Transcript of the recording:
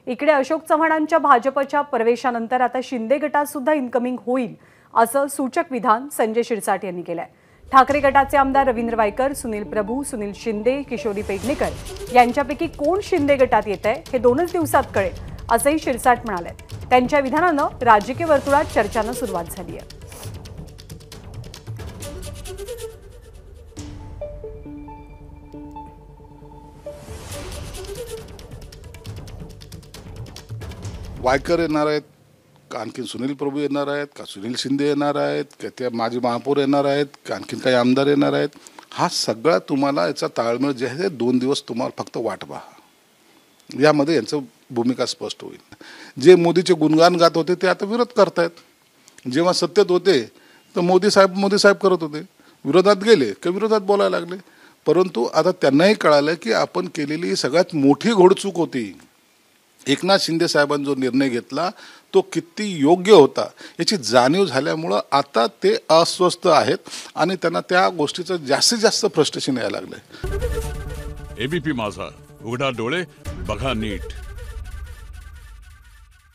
इकडे अशोक चव्हाणांच्या भाजपच्या प्रवेशानंतर आता शिंदे गटात सुद्धा इनकमिंग होईल असं सूचक विधान संजय शिरसाट यांनी केलंय। ठाकरे गटाचे आमदार रवींद्र वायकर, सुनील प्रभू, सुनील शिंदे, किशोरी पेडणेकर यांच्यापैकी कोण शिंदे गटात येतंय हे 2च दिवसात कळेल असंही शिरसाट म्हणाले। त्यांच्या विधानानं राजकीय वर्तुळात चर्चांना सुरुवात झाली आहे। वायकर येणार आहेत का, आणखी सुनील प्रभू येणार आहेत का, सुनील शिंदे येणार आहेत का, ते माजी महापौर येणार आहेत का, आणखीन काही आमदार येणार आहेत, हा सगळा तुम्हाला याचा ताळमेळ जे आहे 2 दिवस तुम्हाला फक्त वाट पहा, यामध्ये यांचं भूमिका स्पष्ट होईल। जे मोदीचे गुणगान गात होते ते आता विरोध करतायत। जेव्हा सत्तेत होते तर मोदी साहेब करत होते, विरोधात गेले की विरोधात बोलायला लागले, परंतु आता त्यांनाही कळालं की आपण केलेली सगळ्यात मोठी घोडचूक होती। एकनाथ शिंदे साहेबांनी जो निर्णय घेतला तो किती योग्य होता याची जाणीव झाल्यामुळं आता ते अस्वस्थ आहेत आणि त्यांना त्या गोष्टीचं जास्तीत जास्त फ्रस्ट्रेशन यायला लागलंय। एबीपी माझा, उघडा डोळे बघा नीट।